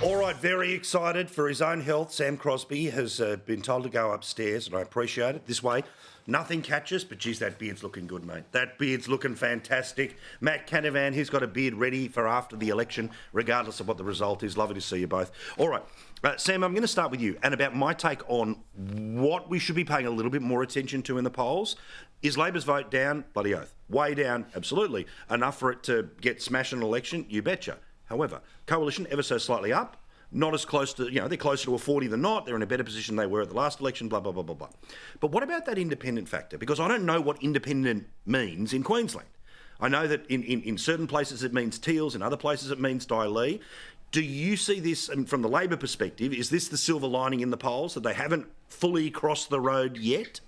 All right, very excited for his own health. Sam Crosby has been told to go upstairs, and I appreciate it. This way, nothing catches, but geez, that beard's looking good, mate. That beard's looking fantastic. Matt Canavan, he's got a beard ready for after the election, regardless of what the result is. Lovely to see you both. All right, Sam, I'm going to start with you, and about my take on what we should be paying a little bit more attention to in the polls. Is Labor's vote down? Bloody oath. Way down? Absolutely. Enough for it to get smashed in an election? You betcha. However, Coalition ever so slightly up, not as close to, they're closer to a 40 than not. They're in a better position than they were at the last election, blah, blah, blah, blah, blah. But what about that independent factor? Because I don't know what independent means in Queensland. I know that in certain places it means Teals, in other places it means Daly. Do you see this, and from the Labor perspective, is this the silver lining in the polls, that they haven't fully crossed the road yet?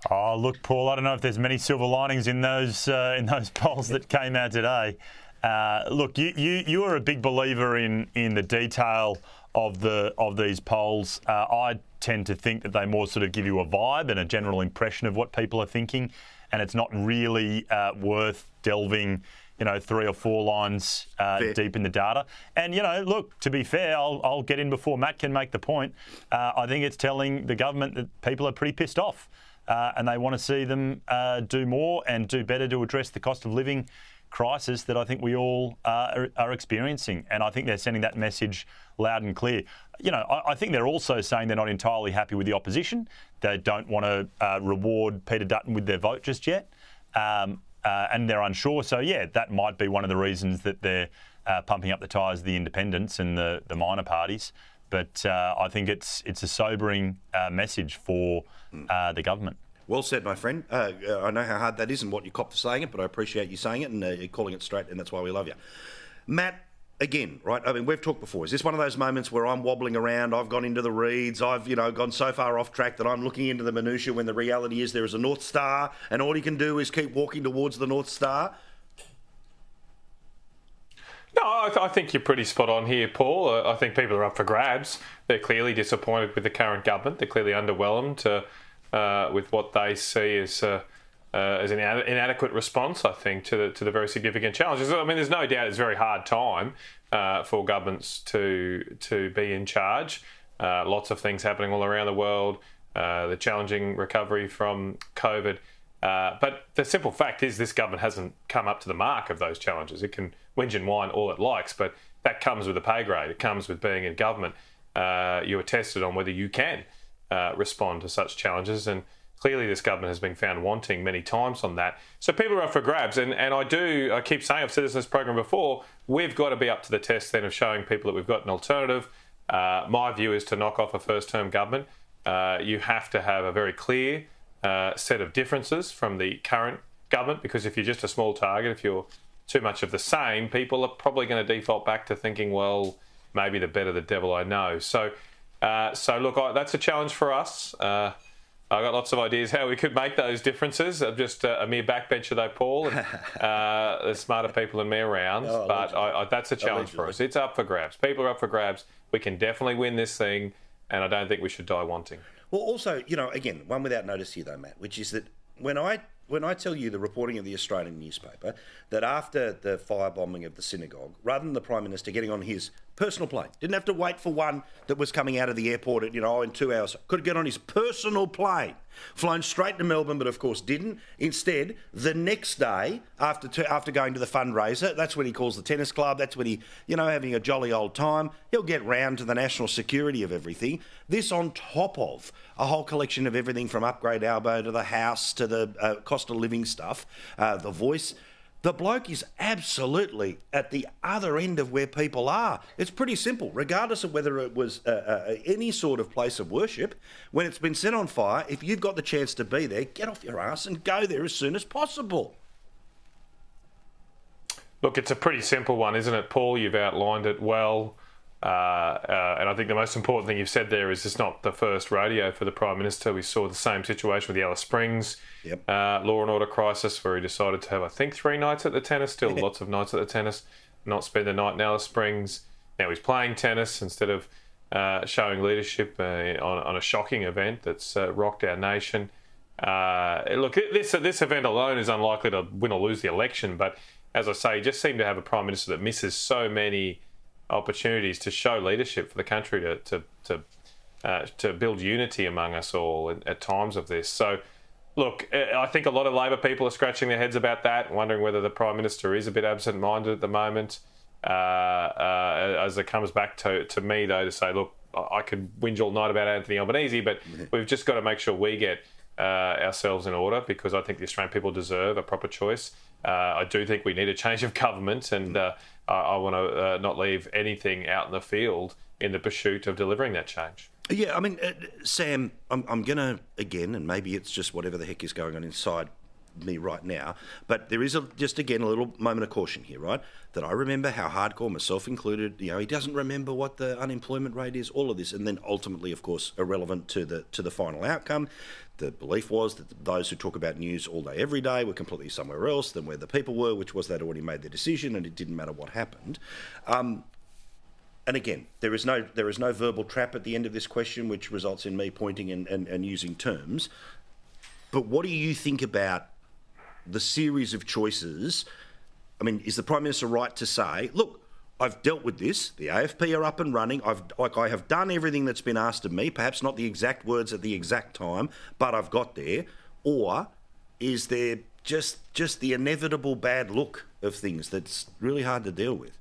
Oh, look, Paul, I don't know if there's many silver linings in those polls that came out today. Look, you are a big believer in the detail of these polls. I tend to think that they more sort of give you a vibe and a general impression of what people are thinking, and it's not really worth delving, 3 or 4 lines deep in the data. And, look, to be fair, I'll get in before Matt can make the point. I think it's telling the government that people are pretty pissed off and they want to see them do more and do better to address the cost of living crisis that I think we all are experiencing. And I think they're sending that message loud and clear. I think they're also saying they're not entirely happy with the opposition. They don't want to reward Peter Dutton with their vote just yet. And they're unsure. So, yeah, that might be one of the reasons that they're pumping up the tyres of the independents and the minor parties. But I think it's a sobering message for the government. Well said, my friend. I know how hard that is and what you cop for saying it, but I appreciate you saying it and you're calling it straight, and that's why we love you. Matt, again, right, I mean, we've talked before. Is this one of those moments where I'm wobbling around, I've gone into the reeds, I've, gone so far off track that I'm looking into the minutiae when the reality is there is a North Star and all you can do is keep walking towards the North Star? No, I think you're pretty spot on here, Paul. I think people are up for grabs. They're clearly disappointed with the current government. They're clearly underwhelmed with what they see as an inadequate response, I think, to the very significant challenges. I mean, there's no doubt it's a very hard time for governments to be in charge. Lots of things happening all around the world, the challenging recovery from COVID. But the simple fact is this government hasn't come up to the mark of those challenges. It can whinge and whine all it likes, but that comes with a pay grade. It comes with being in government. You are tested on whether you can respond to such challenges, and clearly this government has been found wanting many times on that. So people are up for grabs, and I keep saying, I've said this in this program before, we've got to be up to the test then of showing people that we've got an alternative. My view is to knock off a first-term government. You have to have a very clear set of differences from the current government, because if you're just a small target, if you're too much of the same, people are probably going to default back to thinking, well, maybe the better the devil I know. So look, that's a challenge for us. I've got lots of ideas how we could make those differences. I'm just a mere backbencher though, Paul. And, there's smarter people than me around, but that's a challenge for us. It's up for grabs. People are up for grabs. We can definitely win this thing, and I don't think we should die wanting. Well, also, again, one without notice here though, Matt, which is that when I tell you the reporting of the Australian newspaper that after the firebombing of the synagogue, rather than the Prime Minister getting on his personal plane, didn't have to wait for one that was coming out of the airport at, in 2 hours, could get on his personal plane, flown straight to Melbourne, but of course didn't. Instead, the next day, after going to the fundraiser, that's when he calls the tennis club, that's when he, having a jolly old time, he'll get round to the national security of everything. This on top of a whole collection of everything from Upgrade Albo to the house to the cost of living stuff, the voice. The bloke is absolutely at the other end of where people are. It's pretty simple. Regardless of whether it was any sort of place of worship, when it's been set on fire, if you've got the chance to be there, get off your ass and go there as soon as possible. Look, it's a pretty simple one, isn't it, Paul? You've outlined it well. And I think the most important thing you've said there is it's not the first rodeo for the Prime Minister. We saw the same situation with the Alice Springs law and order crisis, where he decided to have, I think, 3 nights at the tennis, still lots of nights at the tennis, not spend the night in Alice Springs. Now he's playing tennis instead of showing leadership on a shocking event that's rocked our nation. Look, this event alone is unlikely to win or lose the election, but as I say, you just seem to have a Prime Minister that misses so many opportunities to show leadership for the country to build unity among us all at times of this. So, look, I think a lot of Labor people are scratching their heads about that, wondering whether the Prime Minister is a bit absent-minded at the moment. As it comes back to me, though, to say, look, I could whinge all night about Anthony Albanese, but we've just got to make sure we get ourselves in order, because I think the Australian people deserve a proper choice. I do think we need a change of government, and I want to not leave anything out in the field in the pursuit of delivering that change. Yeah, I mean, Sam, I'm going to, again, and maybe it's just whatever the heck is going on inside me right now, but there is just again a little moment of caution here, right? That I remember how hardcore, myself included, he doesn't remember what the unemployment rate is, all of this, and then ultimately, of course, irrelevant to the final outcome. The belief was that those who talk about news all day, every day, were completely somewhere else than where the people were, which was they'd already made their decision and it didn't matter what happened. And again, there is no verbal trap at the end of this question, which results in me pointing and using terms. But what do you think about the series of choices? I mean, is the Prime Minister right to say, look, I've dealt with this, the AFP are up and running, I have done everything that's been asked of me, perhaps not the exact words at the exact time, but I've got there? Or is there just the inevitable bad look of things that's really hard to deal with?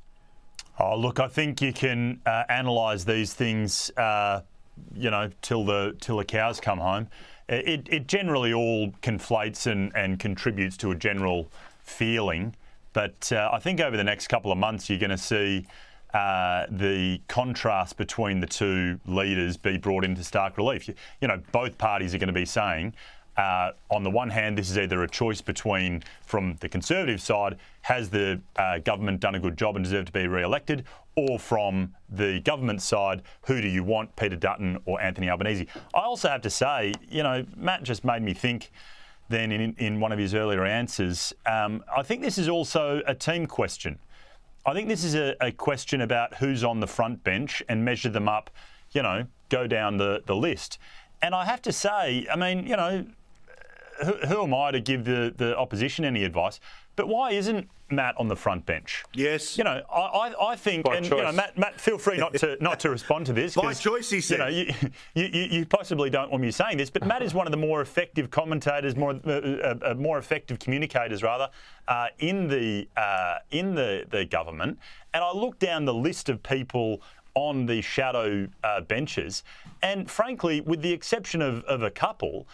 Oh, look, I think you can analyse these things, till the cows come home. It generally all conflates and contributes to a general feeling. But I think over the next couple of months, you're going to see the contrast between the two leaders be brought into stark relief. Both parties are going to be saying, on the one hand, this is either a choice between, from the Conservative side, has the government done a good job and deserve to be re-elected, or from the government side, who do you want, Peter Dutton or Anthony Albanese? I also have to say, Matt just made me think then in one of his earlier answers, I think this is also a team question. I think this is a question about who's on the front bench and measure them up, go down the list. And I have to say, I mean, who am I to give the opposition any advice? But why isn't Matt on the front bench? Yes. I think, By choice. Matt, feel free not to respond to this. By choice, he said. You possibly don't want me saying this, but Matt is one of the more effective commentators, more effective communicators, rather, in the government. And I look down the list of people on the shadow benches, and frankly, with the exception of a couple,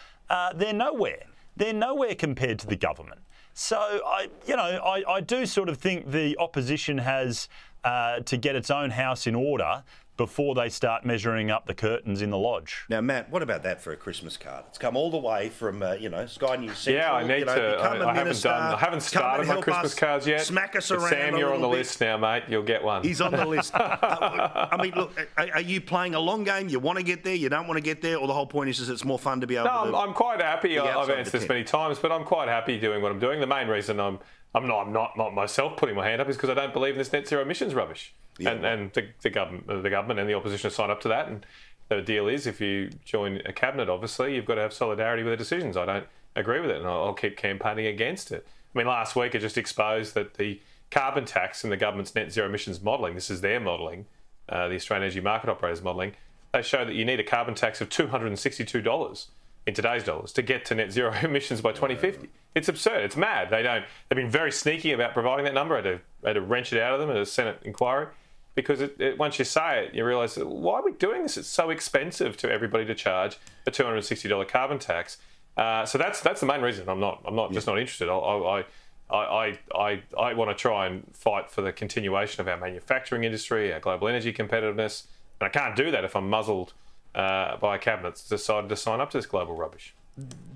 they're nowhere. They're nowhere compared to the government. So I do sort of think the opposition has to get its own house in order before they start measuring up the curtains in the lodge. Now, Matt, what about that for a Christmas card? It's come all the way from Sky News Central. Yeah, I need to. I haven't started my Christmas cards yet. Smack us around. Sam, you're on the list now, mate. You'll get one. He's on the list. I mean, look, are you playing a long game? You want to get there, you don't want to get there, or the whole point is it's more fun to be able to... No, I'm quite happy. I've answered this many times, but I'm quite happy doing what I'm doing. The main reason I'm not myself putting my hand up is because I don't believe in this net zero emissions rubbish. Yeah, and the government and the opposition have signed up to that. And the deal is, if you join a cabinet, obviously, you've got to have solidarity with the decisions. I don't agree with it, and I'll keep campaigning against it. I mean, last week it just exposed that the carbon tax in the government's net zero emissions modelling, this is their modelling, the Australian Energy Market Operators modelling, they show that you need a carbon tax of $262 in today's dollars to get to net zero emissions by 2050. It's absurd. It's mad. They've been very sneaky about providing that number. I had to wrench it out of them at a Senate inquiry. Because once you say it, you realise, why are we doing this? It's so expensive to everybody to charge a $260 carbon tax. So that's the main reason. I'm not just not interested. I want to try and fight for the continuation of our manufacturing industry, our global energy competitiveness, and I can't do that if I'm muzzled by a cabinet that's decided to sign up to this global rubbish.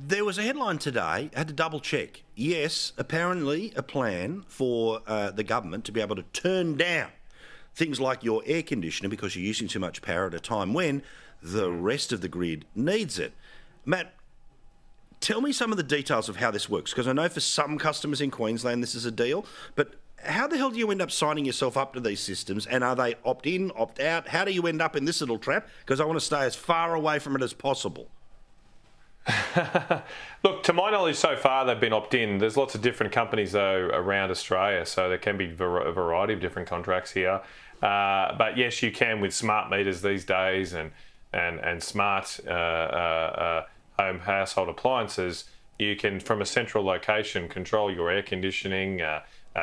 There was a headline today, I had to double check. Yes, apparently a plan for the government to be able to turn down things like your air conditioner because you're using too much power at a time when the rest of the grid needs it. Matt, tell me some of the details of how this works, because I know for some customers in Queensland this is a deal, but how the hell do you end up signing yourself up to these systems, and are they opt-in, opt-out? How do you end up in this little trap? Because I want to stay as far away from it as possible. Look, to my knowledge, so far they've been opt-in. There's lots of different companies, though, around Australia, so there can be a variety of different contracts here. But yes, you can with smart meters these days and smart home household appliances. You can, from a central location, control your air conditioning,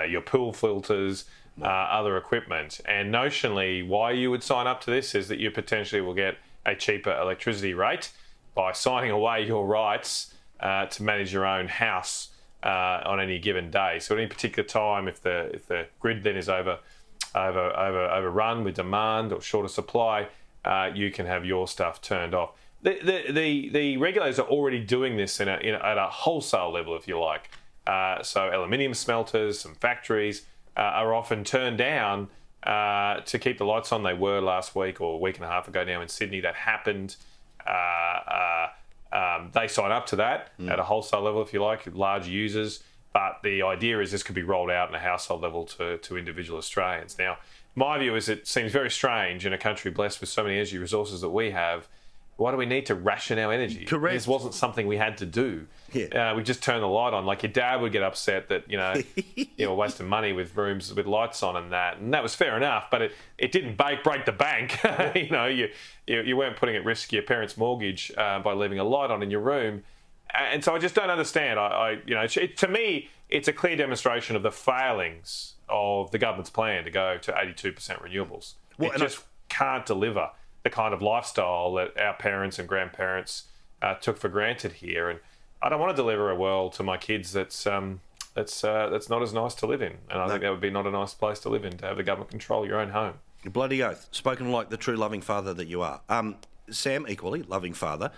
your pool filters, other equipment. And notionally, why you would sign up to this is that you potentially will get a cheaper electricity rate by signing away your rights to manage your own house on any given day. So at any particular time, if the grid then is overrun with demand or shorter supply, you can have your stuff turned off. The regulators are already doing this at a wholesale level, if you like. So aluminium smelters, some factories are often turned down to keep the lights on. They were last week or a week and a half ago now in Sydney. That happened. They sign up to that at a wholesale level, if you like, large users. But the idea is this could be rolled out on a household level to individual Australians. Now, my view is it seems very strange in a country blessed with so many energy resources that we have. Why do we need to ration our energy? Correct. This wasn't something we had to do. Yeah. We just turned the light on. Like your dad would get upset that, you were wasting money with rooms with lights on and that was fair enough, but it didn't break the bank. You weren't putting at risk your parents' mortgage by leaving a light on in your room. And so I just don't understand. To me, it's a clear demonstration of the failings of the government's plan to go to 82% renewables. Well, it just can't deliver the kind of lifestyle that our parents and grandparents took for granted here. And I don't want to deliver a world to my kids that's not as nice to live in. And I think that would be not a nice place to live in, to have the government control your own home. Bloody oath. Spoken like the true loving father that you are. Sam, equally, loving father.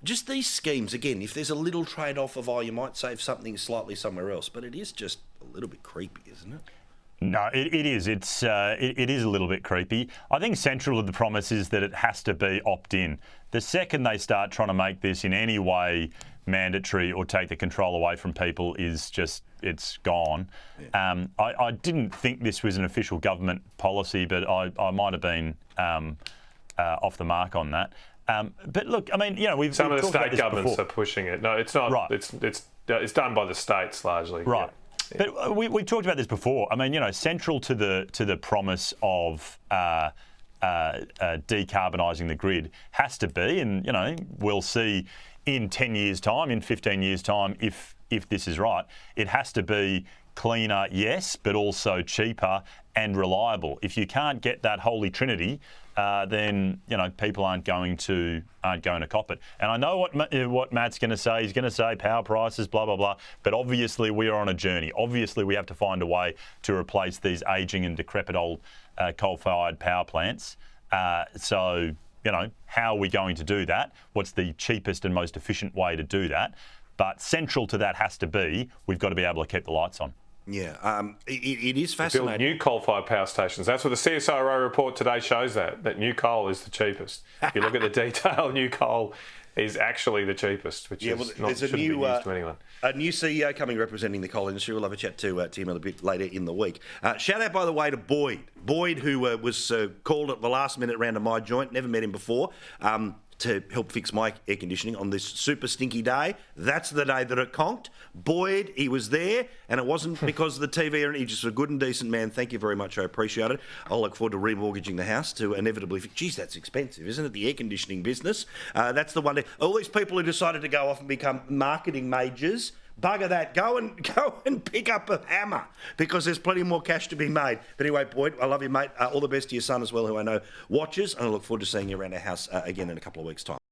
Just these schemes, again, if there's a little trade-off of, you might save something slightly somewhere else, but it is just a little bit creepy, isn't it? No, it is. It is a little bit creepy. I think central to the promise is that it has to be opt-in. The second they start trying to make this in any way mandatory or take the control away from people it's gone. Yeah. I didn't think this was an official government policy, but I might have been off the mark on that. But look, I mean, we've some of the talked about state this governments before. are pushing it. No, it's not. Right. It's done by the states largely. Right. Yeah. But we talked about this before. I mean, central to the promise of decarbonising the grid has to be, and we'll see in 10 years' time, in 15 years' time, if this is right, it has to be cleaner, yes, but also cheaper and reliable. If you can't get that holy trinity, then people aren't going to cop it. And I know what Matt's going to say. He's going to say power prices, blah blah blah. But obviously we are on a journey. Obviously we have to find a way to replace these ageing and decrepit old coal-fired power plants. So how are we going to do that? What's the cheapest and most efficient way to do that? But central to that has to be we've got to be able to keep the lights on. Yeah, it is fascinating. Build new coal-fired power stations. That's what the CSIRO report today shows, that new coal is the cheapest. If you look at the detail, new coal is actually the cheapest, which shouldn't be news to anyone. A new CEO coming representing the coal industry. We'll have a chat to him a bit later in the week. Shout out, by the way, to Boyd. Boyd, who was called at the last minute round of my joint, never met him before, to help fix my air conditioning on this super stinky day. That's the day that it conked. Boyd, he was there, and it wasn't because of the TV. He's just a good and decent man. Thank you very much. I appreciate it. I'll look forward to remortgaging the house to inevitably... Geez, that's expensive, isn't it? The air conditioning business. That's the one... All these people who decided to go off and become marketing majors... Bugger that. Go and pick up a hammer, because there's plenty more cash to be made. But anyway, Boyd, I love you, mate. All the best to your son as well, who I know watches, and I look forward to seeing you around our house again in a couple of weeks' time.